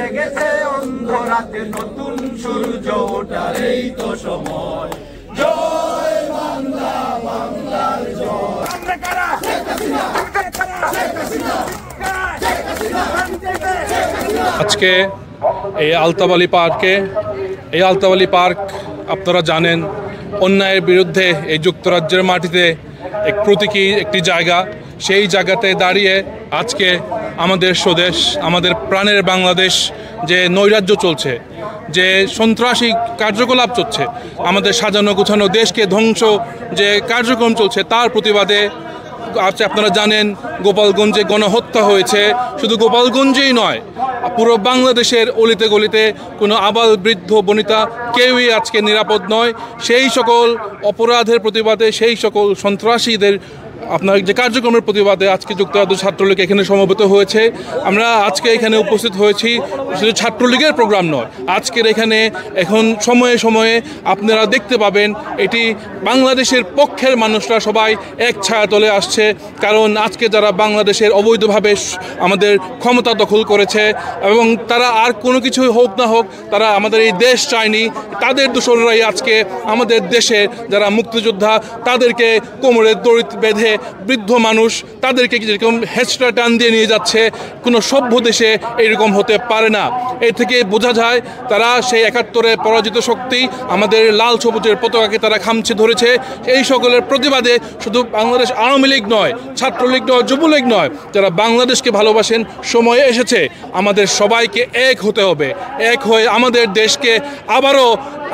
জেগেছে অন্ধরাতে নতুন সূর্য ওঠার এই তো সময়। জয় বাংলা, বাংলার জয়। আমরা কারা? শেখ হাসিনা। আমরা কারা? শেখ হাসিনা। শেখ হাসিনা। আজকে এই আলতাবালি পার্ক আপনারা জানেন অন্যায়ের বিরুদ্ধে এই যুক্তরাজ্যের মাটিতে এক প্রতীকী একটি জায়গা। সেই জায়গাতে দাঁড়িয়ে আজকে আমাদের স্বদেশ, আমাদের প্রাণের বাংলাদেশ যে নৈরাজ্য চলছে, যে সন্ত্রাসী কার্যকলাপ চলছে, আমাদের সাজানো গোছানো দেশকে ধ্বংস যে কার্যক্রম চলছে, তার প্রতিবাদে আজকে আপনারা জানেন গোপালগঞ্জে গণহত্যা হয়েছে। শুধু গোপালগঞ্জেই নয়, পুরো বাংলাদেশের অলিতে গলিতে কোনো আবাল বৃদ্ধ বনিতা কেউই আজকে নিরাপদ নয়। সেই সকল অপরাধের প্রতিবাদে, সেই সকল সন্ত্রাসীদের আপনার যে কার্যক্রমের প্রতিবাদে আজকে যুক্তরাজ্য ছাত্রলীগ এখানে সমবেত হয়েছে। আমরা আজকে এখানে উপস্থিত হয়েছি শুধু ছাত্রলীগের প্রোগ্রাম নয়, আজকের এখানে এখন সময়ে সময়ে আপনারা দেখতে পাবেন এটি বাংলাদেশের পক্ষের মানুষরা সবাই এক ছায়াতলে আসছে। কারণ আজকে যারা বাংলাদেশের অবৈধভাবে আমাদের ক্ষমতা দখল করেছে এবং তারা আর কোনো কিছু হোক না হোক, তারা আমাদের এই দেশ চায়নি, তাদের দোসররাই আজকে আমাদের দেশে যারা মুক্তিযোদ্ধা তাদেরকে কোমরের দড়ি বেঁধে বৃদ্ধ মানুষ তাদেরকে যেরকম হেঁচড়া টান দিয়ে নিয়ে যাচ্ছে। কোনো সভ্য দেশে এইরকম হতে পারে না। এর থেকে বোঝা যায় তারা সেই ৭১-এ পরাজিত শক্তি আমাদের লাল সবুজের পতাকাকে তারা খামচে ধরেছে। এই সকলের প্রতিবাদে শুধু বাংলাদেশ আওয়ামী লীগ নয়, ছাত্রলীগ নয়, যুবলীগ নয়, যারা বাংলাদেশকে ভালোবাসেন, সময় এসেছে আমাদের সবাইকে এক হতে হবে। এক হয়ে আমাদের দেশকে আবারও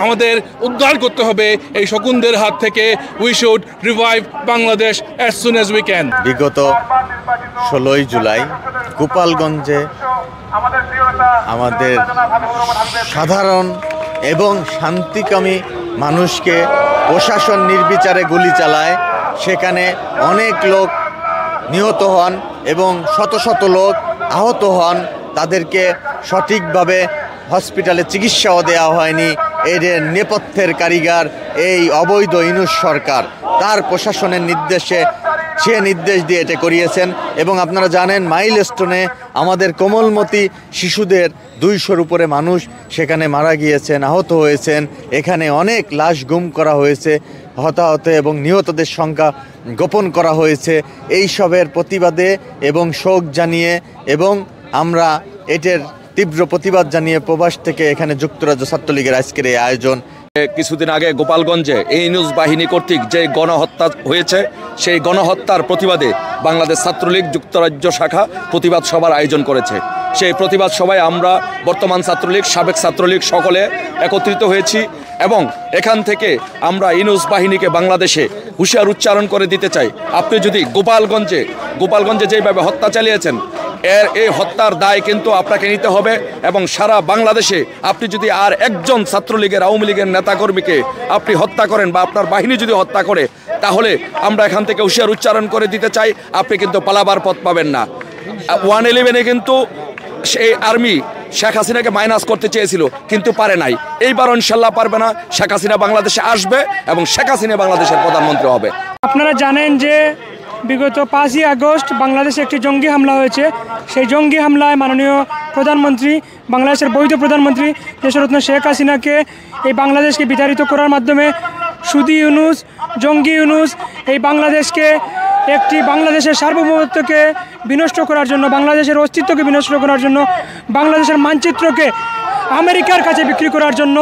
আমাদের উদ্ধার করতে হবে এই শকুনদের হাত থেকে। We should revive Bangladesh as soon as we can. বিগত 16ই জুলাই গোপালগঞ্জে আমাদের সাধারণ এবং শান্তিকামী মানুষকে প্রশাসন নির্বিচারে গুলি চালায়। সেখানে অনেক লোক নিহত হন এবং শত শত লোক আহত হন। তাদেরকে সঠিকভাবে হসপিটালে চিকিৎসাও দেওয়া হয়নি। এর নেপথ্যের কারিগর এই অবৈধ ইউনূস সরকার, তার প্রশাসনের নির্দেশে সে নির্দেশ দিয়ে এটা করিয়েছেন। এবং আপনারা জানেন মাইলস্টোনে আমাদের কোমলমতি শিশুদের 200-র উপরে মানুষ সেখানে মারা গিয়েছেন, আহত হয়েছেন। এখানে অনেক লাশ গুম করা হয়েছে, হতাহত এবং নিহতদের সংখ্যা গোপন করা হয়েছে। এই সবের প্রতিবাদে এবং শোক জানিয়ে এবং আমরা এটার তীব্র প্রতিবাদ জানিয়ে প্রবাস থেকে এখানে যুক্তরাজ্য ছাত্রলীগের আজকের এই আয়োজন। কিছুদিন আগে গোপালগঞ্জে এই ইউনূস বাহিনী কর্তৃক যে গণহত্যা হয়েছে, সেই গণহত্যার প্রতিবাদে বাংলাদেশ ছাত্রলীগ যুক্তরাজ্য শাখা প্রতিবাদ সভার আয়োজন করেছে। সেই প্রতিবাদ সভায় আমরা বর্তমান ছাত্রলীগ, সাবেক ছাত্রলীগ সকলে একত্রিত হয়েছি এবং এখান থেকে আমরা ইউনূস বাহিনীকে বাংলাদেশে হুঁশিয়ার উচ্চারণ করে দিতে চাই। আপনি যদি গোপালগঞ্জে যেভাবে হত্যা চালিয়েছেন, এই হত্যার দায় কিন্তু আপনাকে নিতে হবে। এবং সারা বাংলাদেশে আপনি যদি আর একজন ছাত্রলীগের, আওয়ামী লীগের নেতাকর্মীকে আপনি হত্যা করেন বা আপনার বাহিনী যদি হত্যা করে, তাহলে আমরা এখান থেকে হুঁশিয়ার উচ্চারণ করে দিতে চাই, আপনি কিন্তু পালাবার পথ পাবেন না। 111-এ কিন্তু সেই আর্মি শেখ হাসিনাকে মাইনাস করতে চেয়েছিল, কিন্তু পারে নাই। এইবারও ইনশাল্লাহ পারবে না। শেখ হাসিনা বাংলাদেশে আসবে এবং শেখ হাসিনা বাংলাদেশের প্রধানমন্ত্রী হবে। আপনারা জানেন যে বিগত 5ই আগস্ট বাংলাদেশে একটি জঙ্গি হামলা হয়েছে। সেই জঙ্গি হামলায় মাননীয় প্রধানমন্ত্রী, বাংলাদেশের বৈধ প্রধানমন্ত্রী দেশরত্ন শেখ হাসিনাকে এই বাংলাদেশকে বিতাড়িত করার মাধ্যমে সুদি ইউনূস, জঙ্গি ইউনূস এই বাংলাদেশকে একটি বাংলাদেশের সার্বভৌমত্বকে বিনষ্ট করার জন্য, বাংলাদেশের অস্তিত্বকে বিনষ্ট করার জন্য, বাংলাদেশের মানচিত্রকে আমেরিকার কাছে বিক্রি করার জন্য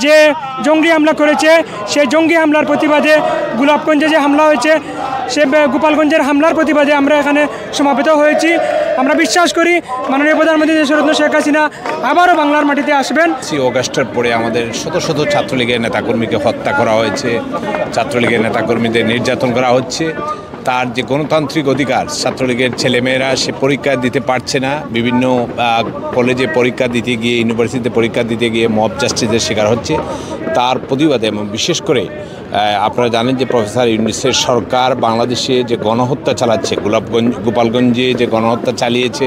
যে জঙ্গি হামলা করেছে, সেই জঙ্গি হামলার প্রতিবাদে গোলাপগঞ্জে যে হামলা হয়েছে, সে গোপালগঞ্জের হামলার প্রতিবাদে আমরা এখানে সমাবেত হয়েছি। আমরা বিশ্বাস করি মাননীয় প্রধানমন্ত্রী দেশরত্ন শেখ হাসিনা আবারও বাংলার মাটিতে আসবেন। 5 অগাস্টের পরে আমাদের শত শত ছাত্রলীগের নেতাকর্মীকে হত্যা করা হয়েছে, ছাত্রলীগের নেতাকর্মীদের নির্যাতন করা হচ্ছে। তার যে গণতান্ত্রিক অধিকার, ছাত্রলীগের ছেলেমেয়েরা সে পরীক্ষা দিতে পারছে না, বিভিন্ন কলেজে পরীক্ষা দিতে গিয়ে, ইউনিভার্সিটিতে পরীক্ষা দিতে গিয়ে মব জাস্টিসের শিকার হচ্ছে। তার প্রতিবাদে এবং বিশেষ করে আপনারা জানেন যে প্রফেসর ইউনূসের সরকার বাংলাদেশে যে গণহত্যা চালাচ্ছে, গোপালগঞ্জে যে গণহত্যা চালিয়েছে,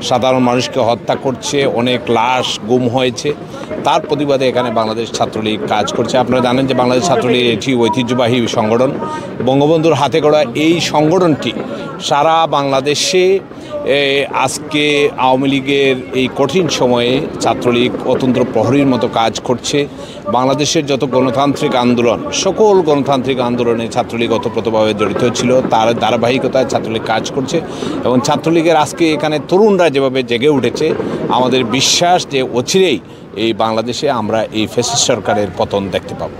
সাধারণ মানুষকে হত্যা করছে, অনেক লাশ গুম হয়েছে, তার প্রতিবাদে এখানে বাংলাদেশ ছাত্রলীগ কাজ করছে। আপনারা জানেন যে বাংলাদেশ ছাত্রলীগ এটি ঐতিহ্যবাহী সংগঠন। বঙ্গবন্ধুর হাতে গড়া এই সংগঠনটি সারা বাংলাদেশে আজকে আওয়ামী লীগের এই কঠিন সময়ে ছাত্রলীগ অতন্ত্র প্রহরীর মতো কাজ করছে। বাংলাদেশের যত গণতান্ত্রিক আন্দোলন, সকল গণতান্ত্রিক আন্দোলনে ছাত্রলীগ ওতপ্রোতভাবে জড়িত ছিল, তার ধারাবাহিকতায় ছাত্রলীগ কাজ করছে এবং ছাত্রলীগের আজকে এখানে তরুণরা যেভাবে জেগে উঠেছে, আমাদের বিশ্বাস যে অচিরেই এই বাংলাদেশে আমরা এই ফ্যাসিস্ট সরকারের পতন দেখতে পাবো।